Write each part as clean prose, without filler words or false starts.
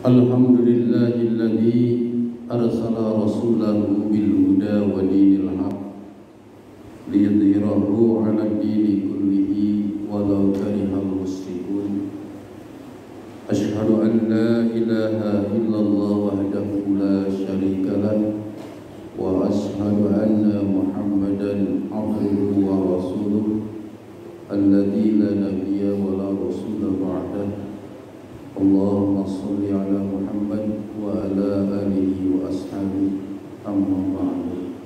Alhamdulillahilladzi arsala rasulahu bil huda wa dinil haq liyudhhirahu 'ala dini kullihi walau karihal musyrikun. Asyhadu an la ilaha illallah wahdahu la syarika lah wa asyhadu anna Muhammadan 'abduhu wa rasuluh alladzi la nabiyya wa la rasula ba'dahu. Allahumma salli ala Muhammad wa ala alihi wa ashabihi amma ba'du.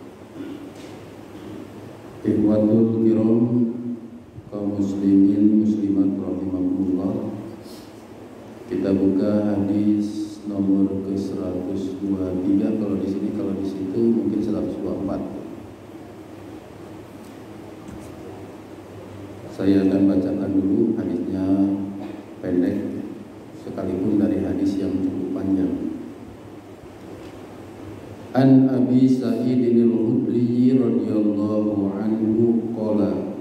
Ikhwatul kiram, kaum muslimin muslimat rahimakumullah. Kita buka hadis nomor ke-123. Kalau di sini, kalau di situ mungkin 124. Saya akan bacakan dulu hadisnya, pendek sekalipun dari hadis yang cukup panjang. An Abi Sa'idin al-Khudri radhiyallahu anhu qala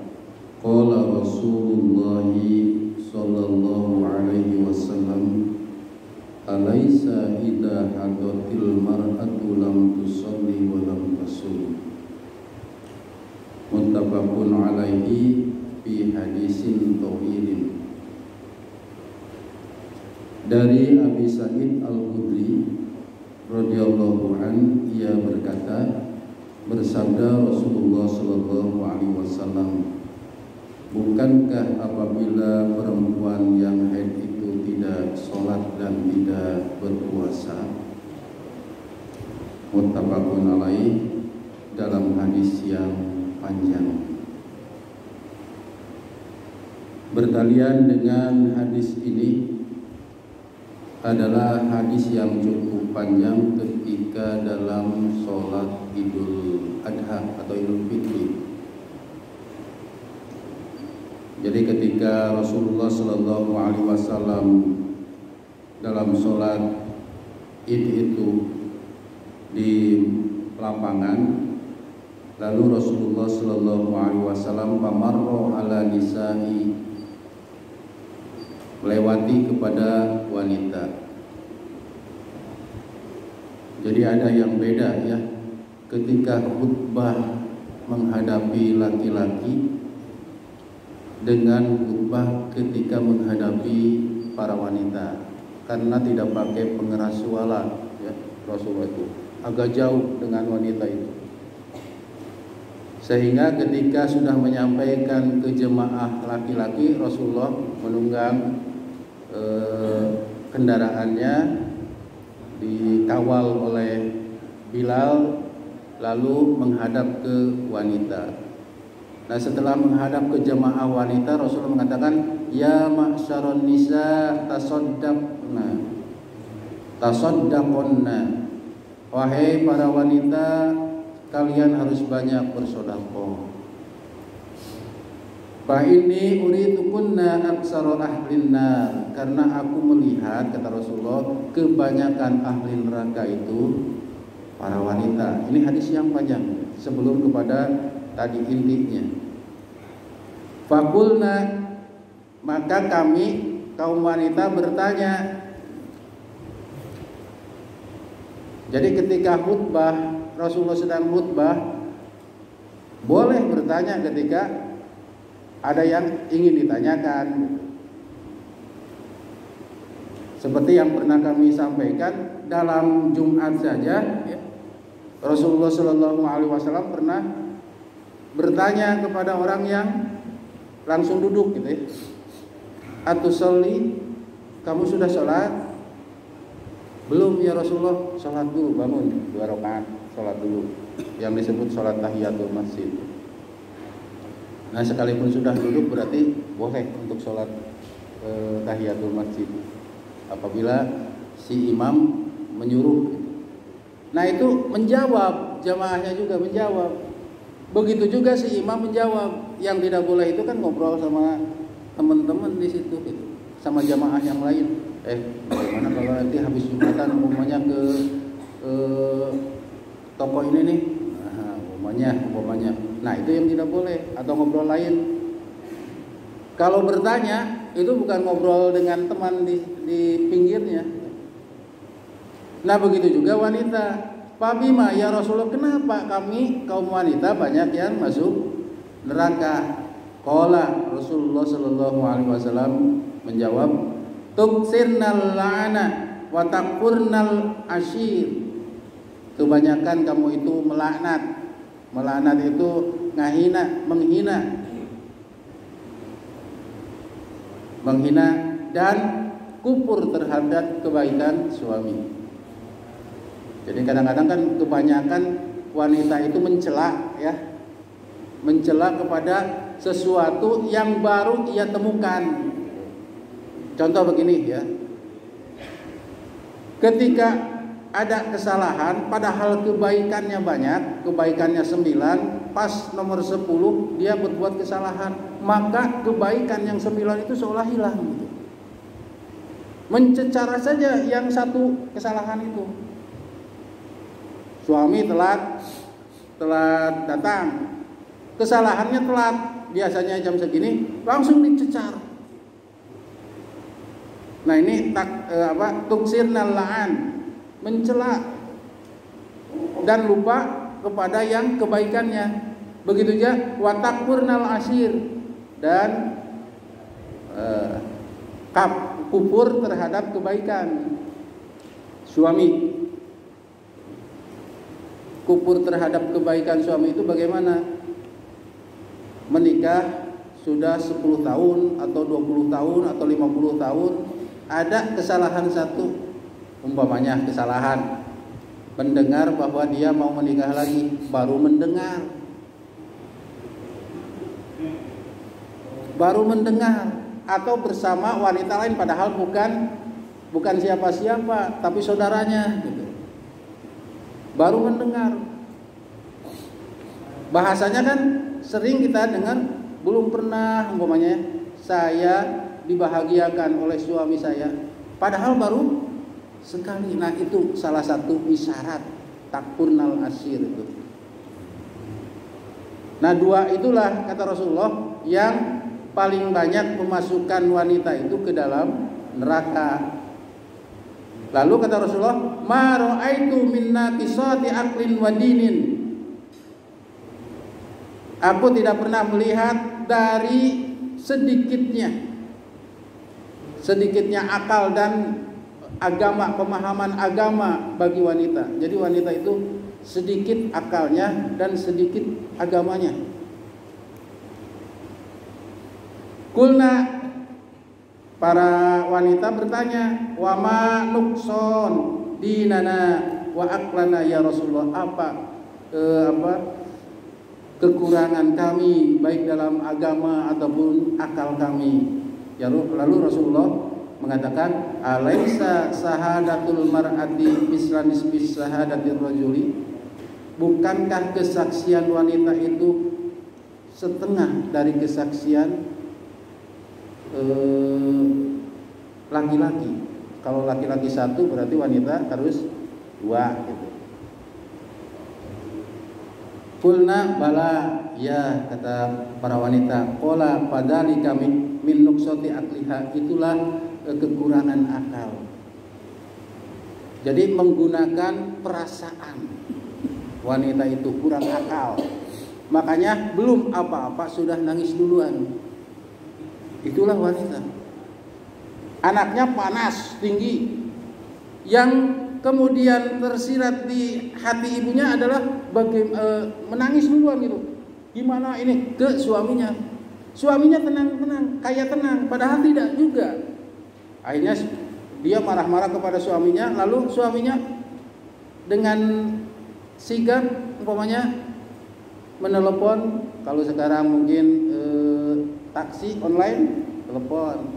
qala Rasulullah sallallahu alaihi wasallam alaysa idza hadatil mar'atu lam tusalli wa lam tasum. Muttafaqun alaihi fi hadisin tawilin. Dari Abi Sa'id al-Khudri radhiyallahu an, ia berkata, bersabda Rasulullah sallallahu alaihi wasallam, bukankah apabila perempuan yang haid itu tidak sholat dan tidak berpuasa? Muttafaqun alaih, dalam hadis yang panjang. Bertalian dengan hadis ini adalah hadis yang cukup panjang ketika dalam sholat Idul Adha atau Idul Fitri. Jadi ketika Rasulullah Shallallahu Alaihi Wasallam dalam sholat Id itu di lapangan, lalu Rasulullah Shallallahu Alaihi Wasallam pamarro ala nisa'i, melewati kepada wanita. Jadi ada yang beda ya, ketika khutbah menghadapi laki-laki dengan khutbah ketika menghadapi para wanita, karena tidak pakai pengeras suara ya, Rasulullah itu agak jauh dengan wanita itu, sehingga ketika sudah menyampaikan ke jemaah laki-laki, Rasulullah menunggang kendaraannya, dikawal oleh Bilal, lalu menghadap ke wanita. Nah, setelah menghadap ke jemaah wanita, Rasulullah mengatakan, ya ma'syaron nisa tasaddaqonna, wahai para wanita, kalian harus banyak bersedekah. Fa ini uritukunna aksara ahlin nar, karena aku melihat, kata Rasulullah, kebanyakan ahli neraka itu para wanita. Ini hadis yang panjang sebelum kepada tadi intinya. Fakulna, maka kami kaum wanita bertanya. Jadi ketika khutbah, Rasulullah sedang khutbah, boleh bertanya ketika ada yang ingin ditanyakan. Seperti yang pernah kami sampaikan, dalam Jumat saja ya, Rasulullah Shallallahu Alaihi Wasallam pernah bertanya kepada orang yang langsung duduk gitu ya, Atusolli, kamu sudah sholat? Belum ya Rasulullah. Sholat dulu, bangun 2 rakaat, sholat dulu, yang disebut sholat tahiyatul masjid. Nah, sekalipun sudah duduk berarti boleh untuk sholat tahiyatul masjid apabila si imam menyuruh. Nah, itu menjawab, jamaahnya juga menjawab. Begitu juga si imam menjawab. Yang tidak boleh itu kan ngobrol sama teman-teman di situ gitu, sama jamaah yang lain. Bagaimana kalau nanti habis Jumatan umpamanya ke toko ini nih, umpamanya. Nah, itu yang tidak boleh, atau ngobrol lain. Kalau bertanya itu bukan ngobrol dengan teman di pinggirnya, Nah begitu juga wanita. Fabima ya Rasulullah, kenapa kami kaum wanita banyak yang masuk neraka? Qala Rasulullah sallallahu alaihi wasallam menjawab, tuksirnal la'ana wa takfurnal ashir. Kebanyakan kamu itu melaknat. Melaknat itu menghina dan kufur terhadap kebaikan suami. Jadi kadang-kadang kan kebanyakan wanita itu mencela kepada sesuatu yang baru ia temukan. Contoh begini ya. Ketika ada kesalahan padahal kebaikannya banyak, kebaikannya 9, pas nomor 10 dia berbuat kesalahan, maka kebaikan yang 9 itu seolah hilang gitu. Mencecara saja yang satu kesalahan itu. Suami telat datang, kesalahannya telat, biasanya jam segini, langsung dicecar. Nah ini tuksirnal la'an, mencela dan lupa kepada yang kebaikannya. Begitu juga watakfurnal ashir, dan kufur terhadap kebaikan suami. Kufur terhadap kebaikan suami itu bagaimana? Menikah sudah 10 tahun atau 20 tahun atau 50 tahun, ada kesalahan satu, umpamanya kesalahan mendengar bahwa dia mau menikah lagi, baru mendengar atau bersama wanita lain padahal bukan siapa-siapa tapi saudaranya gitu. Baru mendengar. Bahasanya kan sering kita dengar, belum pernah umpamanya saya dibahagiakan oleh suami saya, padahal baru sekali. Nah itu salah satu isyarat takfurnal ashir itu. Nah 2 itulah kata Rasulullah yang paling banyak memasukkan wanita itu ke dalam neraka. Lalu kata Rasulullah, ma ra'aitu min naqisati aqlin wa dinin. Aku tidak pernah melihat dari sedikitnya akal dan agama, pemahaman agama bagi wanita. Jadi wanita itu sedikit akalnya dan sedikit agamanya. Kulna, para wanita bertanya, wa ma nukson dinana wa aklana ya Rasulullah, apa kekurangan kami baik dalam agama ataupun akal kami. Ya, lalu Rasulullah mengatakan, alaisa sahadatul mar'ati mislanis bis sahadatir rajuli, bukankah kesaksian wanita itu setengah dari kesaksian laki-laki? Kalau laki-laki 1 berarti wanita harus 2 gitu. Kulna bala, ya kata para wanita. Qala padalika min nuqsati akliha, itulah kekurangan akal. Jadi menggunakan perasaan, wanita itu kurang akal. Makanya belum apa-apa sudah nangis duluan. Itulah wanita. Anaknya panas tinggi, yang kemudian tersirat di hati ibunya adalah menangis duluan gitu. Gimana ini ke suaminya? Suaminya tenang-tenang, kayak tenang, padahal tidak juga. Akhirnya dia marah-marah kepada suaminya, lalu suaminya dengan sigap umpamanya menelepon, kalau sekarang mungkin taksi online, telepon.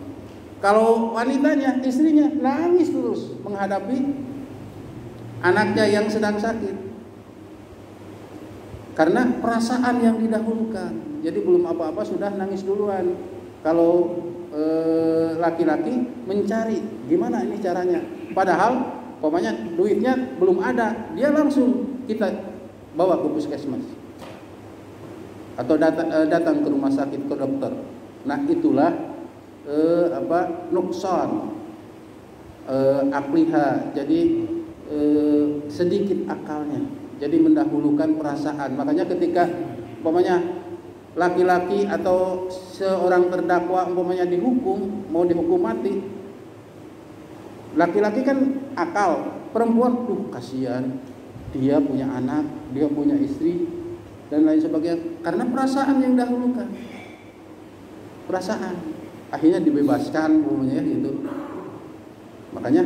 Kalau wanitanya, istrinya nangis terus menghadapi anaknya yang sedang sakit, karena perasaan yang didahulukan. Jadi belum apa-apa sudah nangis duluan. Kalau laki-laki mencari gimana ini caranya, padahal umpamanya duitnya belum ada, dia langsung kita bawa ke puskesmas atau datang ke rumah sakit, ke dokter. Nah itulah nukson akliha. Jadi sedikit akalnya, jadi mendahulukan perasaan. Makanya ketika umpamanya laki-laki atau seorang terdakwa umpamanya mau dihukum mati, laki-laki kan akal, perempuan kasihan, dia punya anak, dia punya istri dan lain sebagainya, karena perasaan yang dahulukan. Perasaan akhirnya dibebaskan umpamanya gitu. Makanya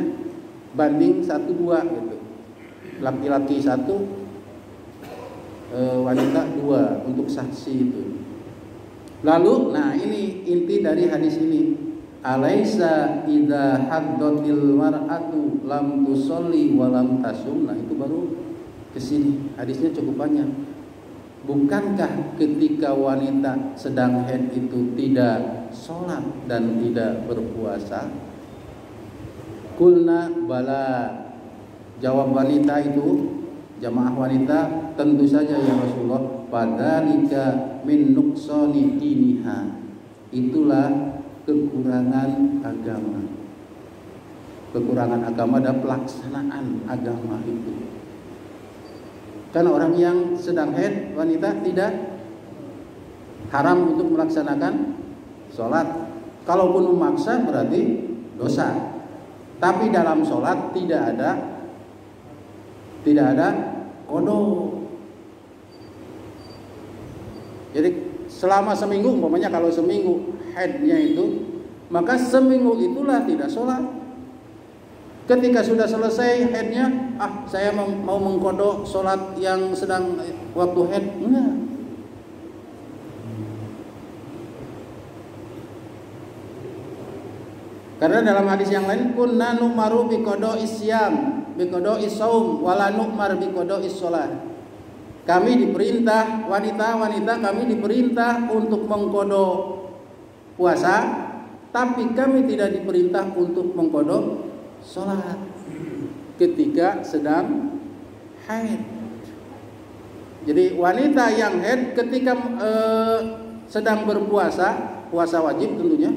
banding 1-2 gitu. Laki-laki 1, wanita 2 untuk saksi itu. Lalu, nah ini inti dari hadis ini. Alaisa idza haddatil mar'atu lam tusolli wa lam tasum. Nah itu baru ke sini. Hadisnya cukup panjang. Bukankah ketika wanita sedang haid itu tidak sholat dan tidak berpuasa? Kulna bala. Jawab wanita itu, jamaah wanita, tentu saja ya Rasulullah. Fadzalika min nuqsani diniha. Itulah kekurangan agama. Kekurangan agama dan pelaksanaan agama itu. Kan orang yang sedang haid, wanita tidak haram untuk melaksanakan sholat. Kalaupun memaksa berarti dosa. Tapi dalam sholat tidak ada qadha. Jadi selama seminggu, umpamanya kalau seminggu haidnya itu, maka seminggu itulah tidak sholat. Ketika sudah selesai haidnya, saya mau mengqadha sholat yang sedang waktu haid, enggak. Karena dalam hadis yang lain, kunna nu'maru bi qada'is syiyam, bi qada'is shaum, wala nu'mar bi qada'is shalah. Kami diperintah, wanita-wanita kami diperintah untuk mengqadha puasa, tapi kami tidak diperintah untuk mengqadha sholat ketika sedang haid. Jadi wanita yang haid ketika sedang berpuasa, puasa wajib tentunya,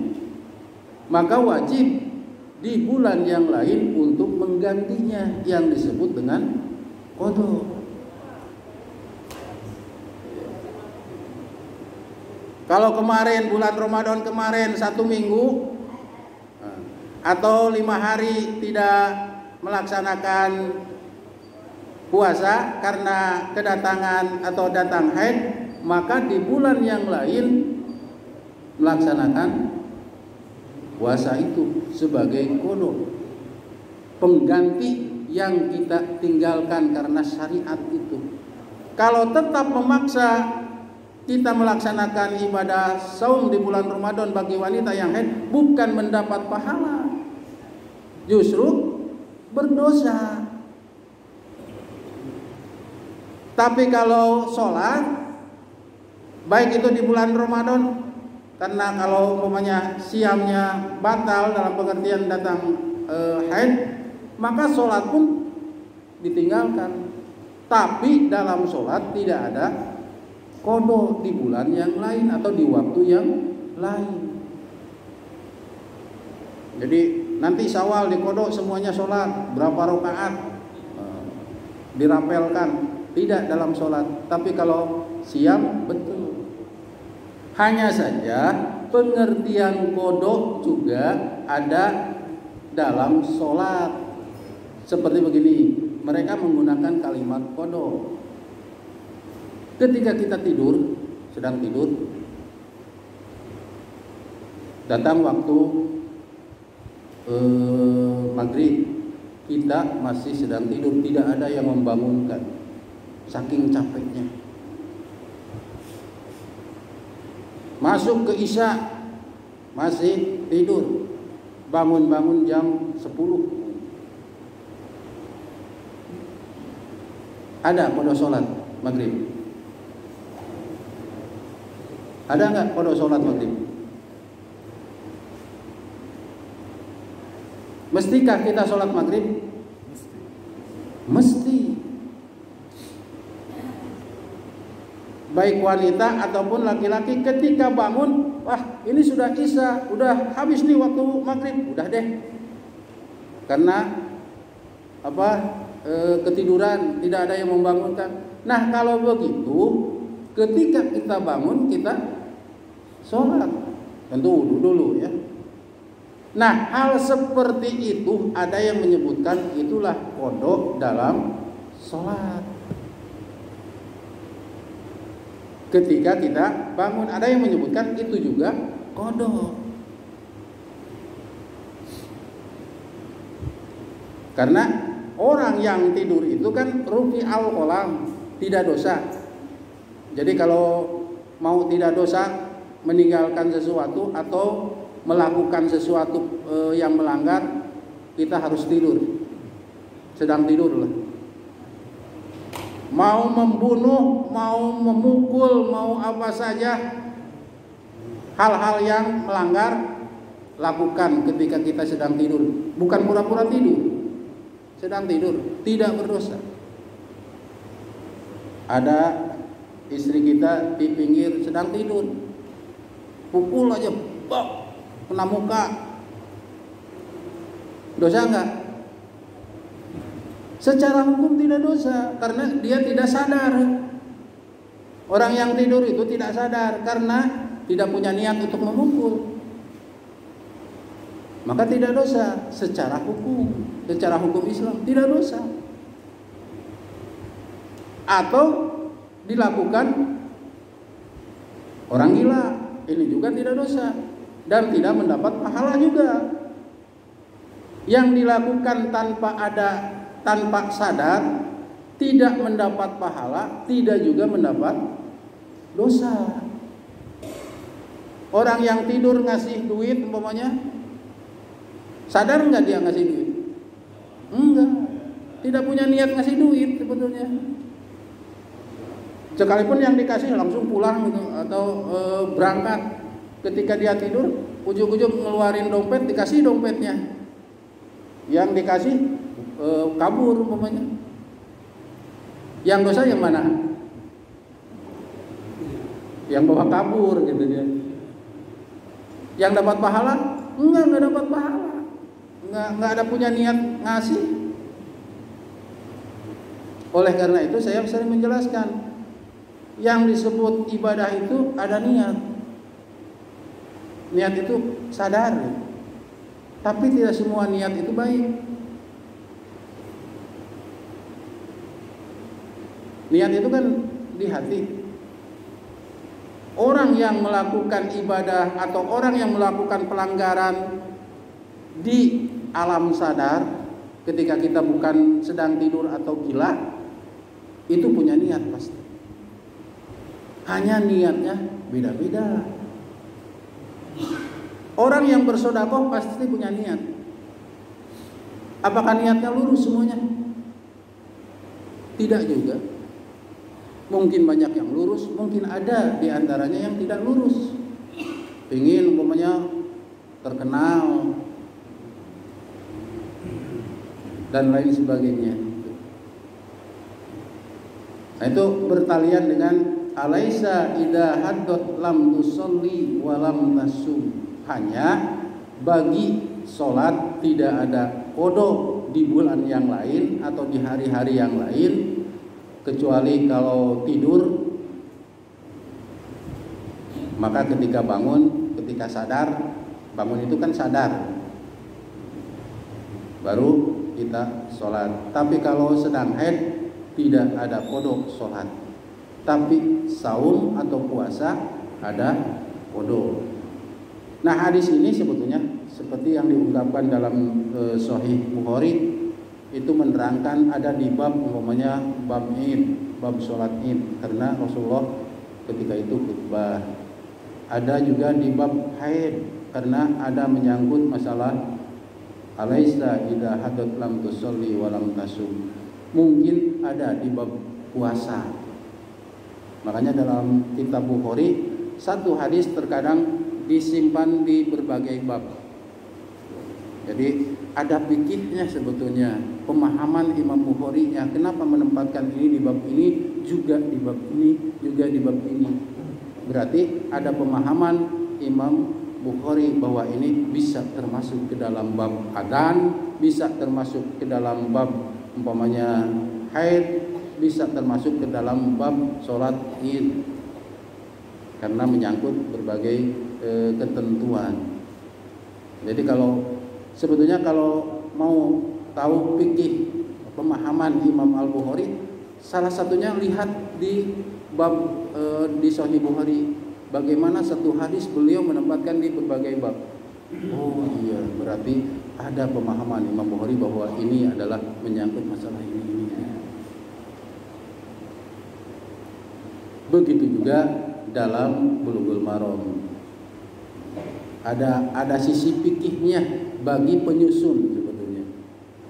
maka wajib di bulan yang lain untuk menggantinya yang disebut dengan qadha. Kalau kemarin bulan Ramadan kemarin 1 minggu atau 5 hari tidak melaksanakan puasa karena kedatangan atau datang haid, maka di bulan yang lain melaksanakan puasa itu sebagai qadha, pengganti yang kita tinggalkan karena syariat itu. Kalau tetap memaksa kita melaksanakan ibadah saum di bulan Ramadan bagi wanita yang haid, bukan mendapat pahala, justru berdosa. Tapi kalau sholat, baik itu di bulan Ramadan, karena kalau umpamanya siamnya batal dalam pengertian datang haid, maka sholat pun ditinggalkan. Tapi dalam sholat tidak ada qadha di bulan yang lain atau di waktu yang lain. Jadi nanti Syawal di qadha semuanya sholat berapa rakaat dirapelkan, tidak dalam sholat. Tapi kalau siam betul. Hanya saja pengertian qadha juga ada dalam sholat. Seperti begini, mereka menggunakan kalimat qadha. Ketika kita tidur, sedang tidur, datang waktu maghrib, kita masih sedang tidur, tidak ada yang membangunkan, saking capeknya. Masuk ke isya, masih tidur, bangun-bangun jam 10. Ada qadha sholat maghrib? Ada enggak qadha sholat maghrib? Mestikah kita sholat maghrib? Mesti. Baik wanita ataupun laki-laki ketika bangun, wah ini sudah isya, udah habis nih waktu maghrib, udah deh. Karena apa? ketiduran, tidak ada yang membangunkan. Nah, kalau begitu, ketika kita bangun, kita sholat. Tentu wudu dulu ya. Nah, hal seperti itu ada yang menyebutkan itulah qada dalam sholat. Ketika kita bangun, ada yang menyebutkan itu juga qada. Karena orang yang tidur itu kan rufi al-qalam, tidak dosa. Jadi kalau mau tidak dosa, meninggalkan sesuatu atau melakukan sesuatu yang melanggar, kita harus tidur. Sedang tidur lah. Mau membunuh, mau memukul, mau apa saja, hal-hal yang melanggar lakukan ketika kita sedang tidur. Bukan pura-pura tidur, sedang tidur, tidak berdosa. Ada istri kita di pinggir sedang tidur, pukul aja, bok, kena muka, dosa enggak? Secara hukum tidak dosa, karena dia tidak sadar. Orang yang tidur itu tidak sadar karena tidak punya niat untuk memukul, maka tidak dosa secara hukum. Secara hukum Islam tidak dosa. Atau dilakukan orang gila, ini juga tidak dosa dan tidak mendapat pahala juga. Yang dilakukan tanpa sadar, tidak mendapat pahala, tidak juga mendapat dosa. Orang yang tidur ngasih duit umpamanya, sadar nggak dia ngasih duit? Enggak, tidak punya niat ngasih duit sebetulnya. Sekalipun yang dikasih langsung pulang gitu, atau berangkat, ketika dia tidur, ujung-ujung ngeluarin dompet, dikasih dompetnya. Yang dikasih kabur umpamanya. Yang dosa yang mana? Yang bawa kabur gitu ya. Yang dapat pahala? Enggak dapat pahala. Enggak ada punya niat ngasih. Oleh karena itu saya sering menjelaskan, yang disebut ibadah itu ada niat. Niat itu sadar, tapi tidak semua niat itu baik. Niat itu kan di hati. Orang yang melakukan ibadah atau orang yang melakukan pelanggaran di alam sadar, ketika kita bukan sedang tidur atau gila, itu punya niat pasti. Hanya niatnya beda-beda. Orang yang bersedekah pasti punya niat. Apakah niatnya lurus semuanya? Tidak juga. Mungkin banyak yang lurus, mungkin ada di antaranya yang tidak lurus. Ingin umpamanya terkenal dan lain sebagainya. Nah, itu bertalian dengan alaisa idza haddot lam tusolli wa lam tasum. Hanya bagi sholat tidak ada qada di bulan yang lain atau di hari-hari yang lain, kecuali kalau tidur, maka ketika bangun, ketika sadar, bangun itu kan sadar, baru kita sholat. Tapi kalau sedang haid tidak ada qada sholat. Tapi saum atau puasa ada qada. Nah, hadis ini sebetulnya seperti yang diungkapkan dalam Sahih Bukhari, itu menerangkan ada di bab umpamanya bab Id, bab sholat Id, karena Rasulullah ketika itu khutbah. Ada juga di bab haid, karena ada menyangkut masalah alaisa idza hadat lam tusolli wa lam tasum. Mungkin ada di bab puasa. Makanya dalam kitab Bukhari satu hadis terkadang disimpan di berbagai bab. Jadi ada fikihnya sebetulnya, pemahaman Imam Bukhari-nya, kenapa menempatkan ini di bab ini, juga di bab ini, juga di bab ini. Berarti ada pemahaman Imam Bukhari bahwa ini bisa termasuk ke dalam bab adzan, bisa termasuk ke dalam bab umpamanya haid bisa termasuk ke dalam bab sholat id karena menyangkut berbagai ketentuan. Jadi sebetulnya kalau mau tahu fikih pemahaman Imam Al-Bukhari, salah satunya lihat di bab di Sahih Bukhari, bagaimana satu hadis beliau menempatkan di berbagai bab. Oh iya, berarti ada pemahaman Imam Bukhari bahwa ini adalah menyangkut masalah ini. Begitu juga dalam Bulughul Maram. Ada sisi fikihnya bagi penyusun sebetulnya.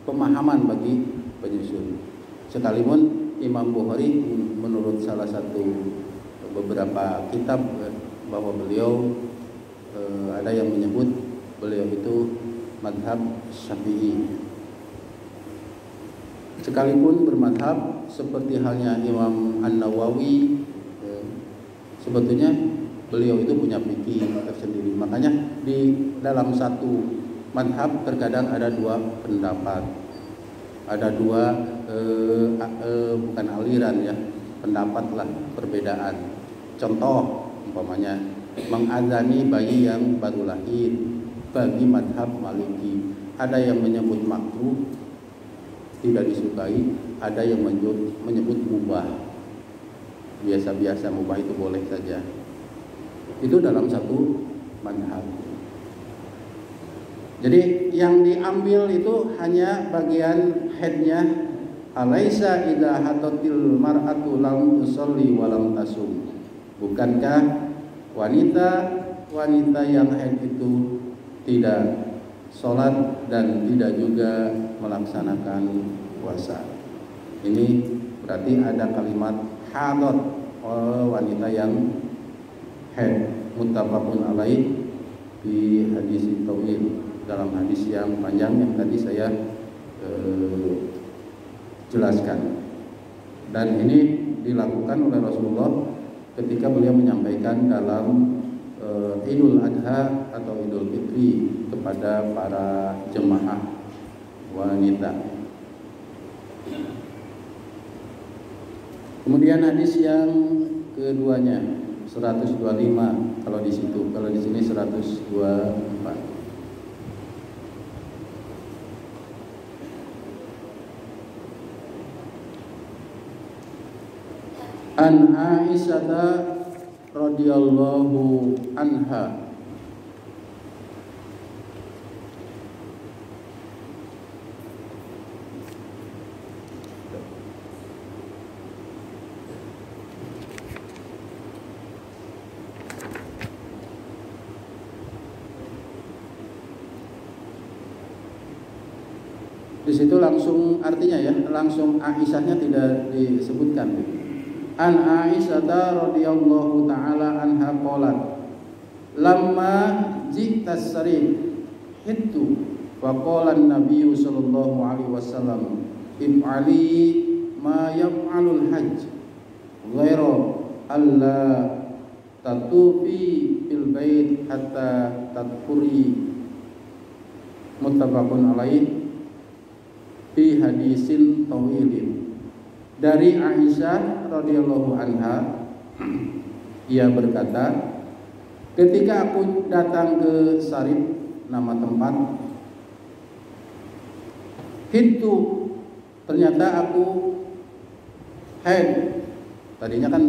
Pemahaman bagi penyusun. Sekalipun Imam Bukhari menurut salah satu beberapa kitab bahwa beliau ada yang menyebut beliau itu madhab Syafi'i. Sekalipun bermadhab seperti halnya Imam An-Nawawi, sebetulnya beliau itu punya fikih tersendiri. Makanya di dalam satu madhab terkadang ada dua pendapat, ada dua bukan aliran ya, pendapat lah, perbedaan. Contoh umpamanya mengadzani bayi yang baru lahir bagi madhab Maliki, ada yang menyebut makruh, tidak disukai, ada yang menyebut mubah, biasa-biasa, mubah itu boleh saja. Itu dalam satu madhab. Jadi yang diambil itu hanya bagian headnya. Alaisa idza hatatil mar'atu lam tusalli wa lam tasum. Bukankah wanita yang haid itu tidak sholat dan tidak juga melaksanakan puasa? Ini berarti ada kalimat hadat wanita yang haid, muttafaqun alaih di hadis tawil, dalam hadis yang panjang yang tadi saya jelaskan. Dan ini dilakukan oleh Rasulullah ketika beliau menyampaikan dalam Idul Adha atau Idul Fitri kepada para jemaah wanita. Kemudian hadis yang keduanya 125 kalau di situ, kalau di sini 124. An Aisyah radhiyallahu anha di situ langsung artinya ya, langsung Aisyahnya tidak disebutkan. An Aisyah radhiyallahu taala anha qalat lamma ji'tas sarin hittu wa qala an-nabiy sallallahu alaihi wasallam if'ali ma yaf'alul hajj ghaira alla tatufi fil bait hatta tadkhuri, muttafaqun alaih fi hadisin tawilin. Dari Aisyah radhiyallahu anha, ia berkata, ketika aku datang ke Sarib, nama tempat, itu ternyata aku haid. Tadinya kan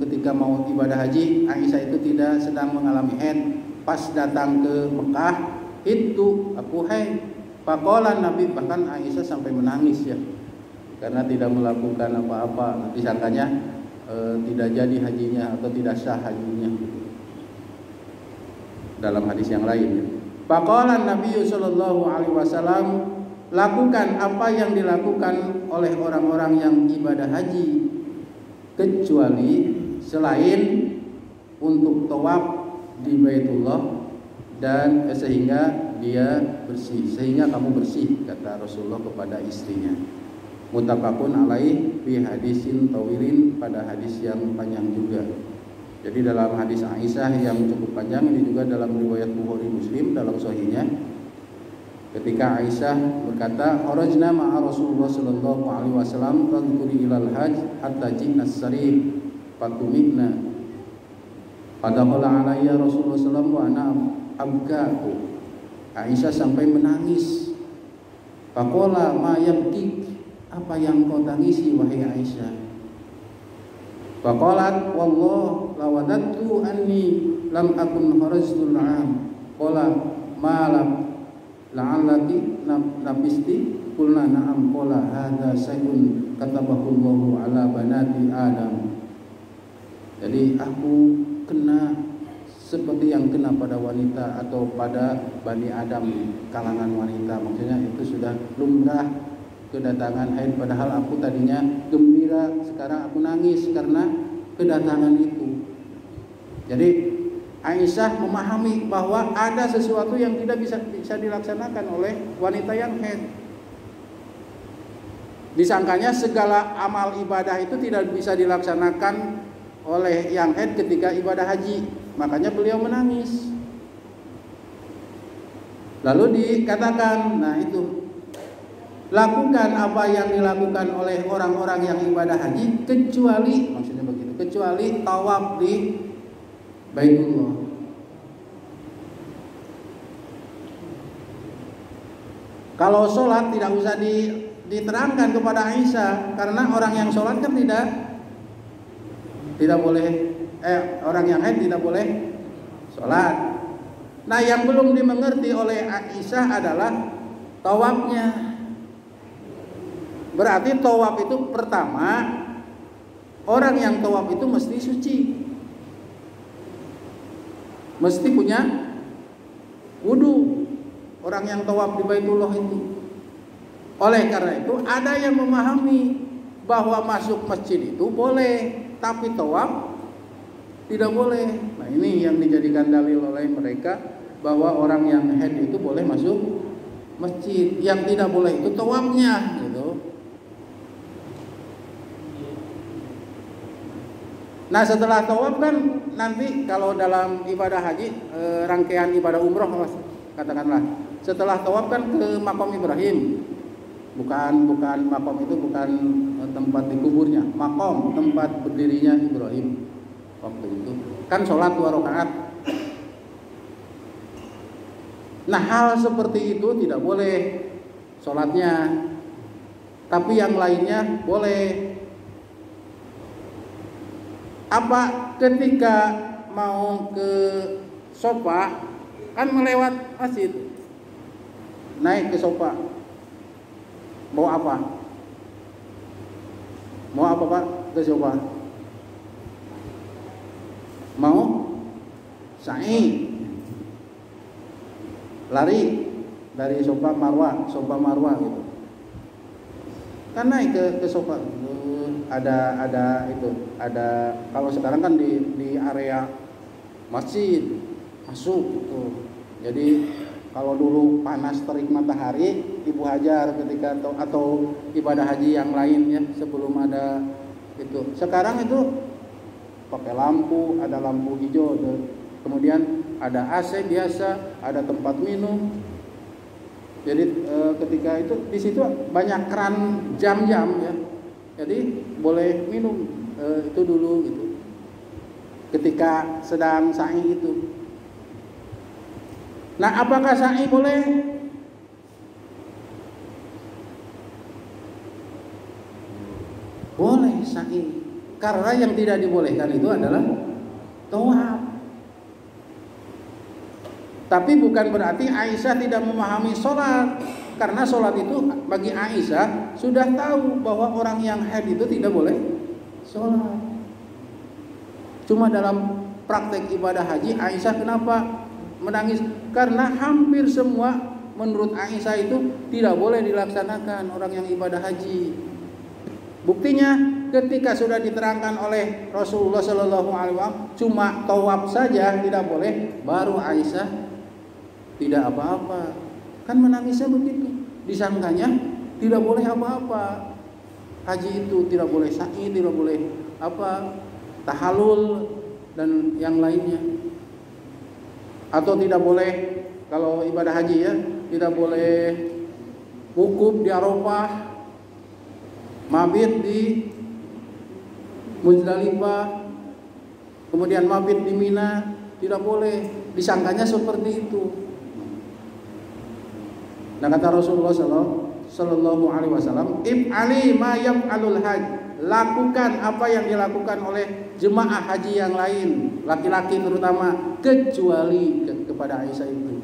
ketika mau ibadah haji, Aisyah itu tidak sedang mengalami haid. Pas datang ke Mekah, itu aku haid. Faqala Nabi, bahkan Aisyah sampai menangis ya, karena tidak melakukan apa-apa, disangkanya tidak jadi hajinya atau tidak sah hajinya. Dalam hadis yang lain, faqala Nabi sallallahu alaihi wasallam, lakukan apa yang dilakukan oleh orang-orang yang ibadah haji, kecuali selain untuk tawaf di Baitullah dan sehingga dia bersih, sehingga kamu bersih, kata Rasulullah kepada istrinya. Muttafaqun alaih fi hadisin tawilin, pada hadis yang panjang juga. Jadi dalam hadis Aisyah yang cukup panjang, ini juga dalam riwayat Bukhari Muslim dalam sahihnya, ketika Aisyah berkata, "Kharajna ma'a Rasulullah sallallahu alaihi wasallam tadhkuri ilal hajj hatta ji'na as-sarih fatumikna." Fadakhala alayya Rasulullah sallallahu alaihi wasallam wa ana abka'u. Aisyah sampai menangis. Faqala ma yabki, apa yang kau tangisi wahai Aisyah? Faqalat wallah lawadattu anni lam akun kharajtul 'am. Qala ma lam la'allaki nabisti qulna na'am. Qala hadza sayun katabahu Allahu ala banati Adam. Jadi aku kena seperti yang kena pada wanita atau pada Bani Adam, kalangan wanita. Maksudnya itu sudah lumrah kedatangan haid, padahal aku tadinya gembira, sekarang aku nangis karena kedatangan itu. Jadi Aisyah memahami bahwa ada sesuatu yang tidak bisa dilaksanakan oleh wanita yang haid. Disangkanya segala amal ibadah itu tidak bisa dilaksanakan oleh yang haid ketika ibadah haji. Makanya beliau menangis. Lalu dikatakan, nah itu, lakukan apa yang dilakukan oleh orang-orang yang ibadah haji, kecuali, maksudnya begitu, kecuali tawaf di Baitullah. Kalau sholat tidak usah diterangkan kepada Aisyah, karena orang yang sholat kan tidak boleh, orang yang haid tidak boleh sholat. Nah, yang belum dimengerti oleh Aisyah adalah tawafnya. Berarti tawaf itu pertama, orang yang tawaf itu mesti suci, mesti punya wudu. Orang yang tawaf di Baitullah itu. Oleh karena itu ada yang memahami bahwa masuk masjid itu boleh, tapi tawaf tidak boleh. Nah, ini yang dijadikan dalil oleh mereka bahwa orang yang haid itu boleh masuk masjid. Yang tidak boleh itu tawafnya, gitu. Nah, setelah tawaf kan nanti kalau dalam ibadah haji, rangkaian ibadah umroh katakanlah, setelah tawaf kan ke Maqam Ibrahim. Bukan makom itu bukan tempat dikuburnya, makom tempat berdirinya Ibrahim. Waktu itu kan sholat 2 rakaat. Nah, hal seperti itu tidak boleh sholatnya, tapi yang lainnya boleh. Apa ketika mau ke sofa kan melewat masjid, naik ke sofa, mau apa? Mau apa Pak ke sofa? Mau sa'i, lari dari sofa marwah gitu. Kan naik ke sofa. Ada kalau sekarang kan di area masjid masuk gitu. Jadi kalau dulu panas terik matahari, Ibu Hajar ketika atau ibadah haji yang lain ya sebelum ada itu. Sekarang itu pakai lampu, ada lampu hijau, kemudian ada AC biasa, ada tempat minum. Jadi ketika itu di situ banyak keran jam-jam ya. Jadi boleh minum itu dulu gitu. Ketika sedang sa'i itu. Nah, apakah sa'i boleh? Boleh sa'i. Karena yang tidak dibolehkan itu adalah tawaf. Tapi bukan berarti Aisyah tidak memahami sholat. Karena sholat itu bagi Aisyah sudah tahu bahwa orang yang haid itu tidak boleh sholat. Cuma dalam praktek ibadah haji, Aisyah kenapa menangis? Karena hampir semua menurut Aisyah itu tidak boleh dilaksanakan orang yang ibadah haji. Buktinya ketika sudah diterangkan oleh Rasulullah Shallallahu Alaihi Wasallam cuma tawaf saja tidak boleh, baru Aisyah tidak apa-apa. Kan menangisnya begitu. Disangkanya tidak boleh apa-apa. Haji itu tidak boleh sa'i, tidak boleh tahallul dan yang lainnya. Atau tidak boleh kalau ibadah haji ya, tidak boleh wukuf di Arafah, mabit di Muzdalifah, kemudian mabit di Mina, tidak boleh. Disangkanya seperti itu. Nah kata Rasulullah sallallahu alaihi wasallam, "If'ali ma yaf'alul hajj." Lakukan apa yang dilakukan oleh jemaah haji yang lain, laki-laki terutama, kecuali kepada Aisyah itu.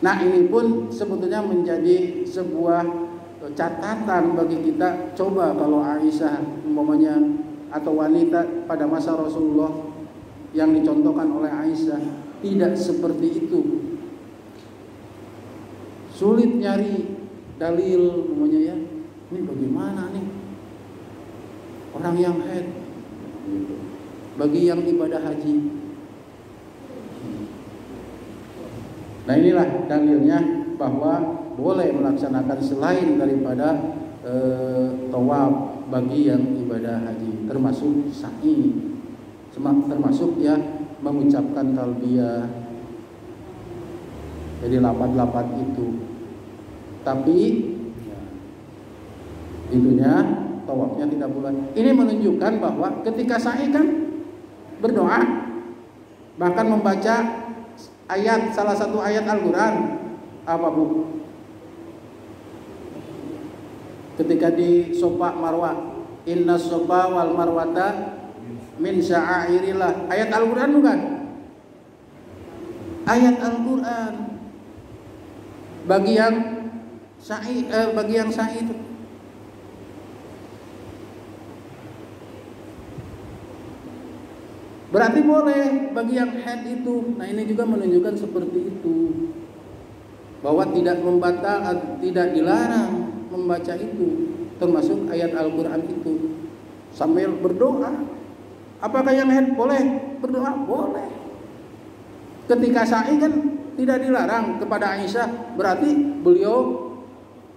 Nah ini pun sebetulnya menjadi sebuah catatan bagi kita. Coba kalau Aisyah umpamanya atau wanita pada masa Rasulullah yang dicontohkan oleh Aisyah tidak seperti itu. Sulit nyari dalil umpamanya ya. Ini bagaimana nih orang yang haid bagi yang ibadah haji. Nah inilah dalilnya bahwa boleh melaksanakan selain daripada tawaf bagi yang ibadah haji, termasuk sa'i, termasuk ya mengucapkan talbiyah. Jadi lapat-lapat itu. Tapi itunya tawafnya tidak boleh. Ini menunjukkan bahwa ketika sa'i kan berdoa, bahkan membaca ayat, salah satu ayat Al-Quran. Apa bu? Ketika di Sofa Marwah, Inna Sofa wal Marwata min sya'airillah. Ayat Al-Quran bukan? Ayat Al-Quran. Bagi yang sa'i itu. Berarti boleh bagi yang haid itu. Nah ini juga menunjukkan seperti itu, bahwa tidak membatal, tidak dilarang membaca itu, termasuk ayat Al-Quran itu sambil berdoa. Apakah yang haid boleh berdoa? Boleh. Ketika sa'i kan tidak dilarang kepada Aisyah, berarti beliau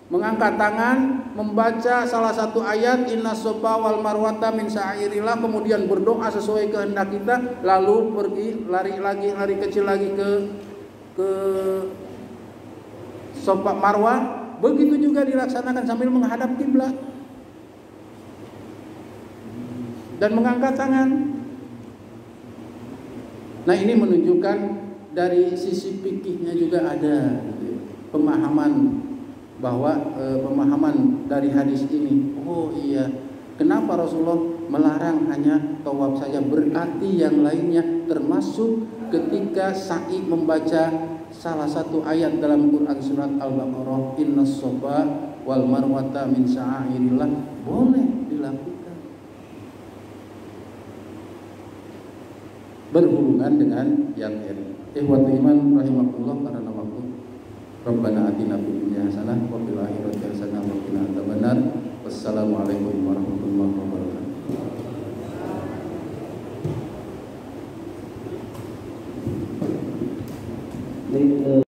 mengangkat tangan, membaca salah satu ayat Inna Sofa wal Marwata min sya'airillah, kemudian berdoa sesuai kehendak kita, lalu pergi lari kecil lagi ke Sofa Marwah. Begitu juga dilaksanakan sambil menghadap kiblat dan mengangkat tangan. Nah ini menunjukkan dari sisi fikihnya juga ada pemahaman, bahwa pemahaman dari hadis ini, oh iya, kenapa Rasulullah melarang hanya tawaf saja, berarti yang lainnya termasuk ketika sa'i membaca salah satu ayat dalam Quran surat Al-Baqarah, Innas Sofa wal Marwata min sya'airillah, boleh dilakukan berhubungan dengan yang ini. Ikhwatu iman rahimakumullah, karena waktu. Rabbana atina fid dunya hasanah wa fil akhirati hasanah wa qina adzabannar. Wassalamualaikum warahmatullahi wabarakatuh.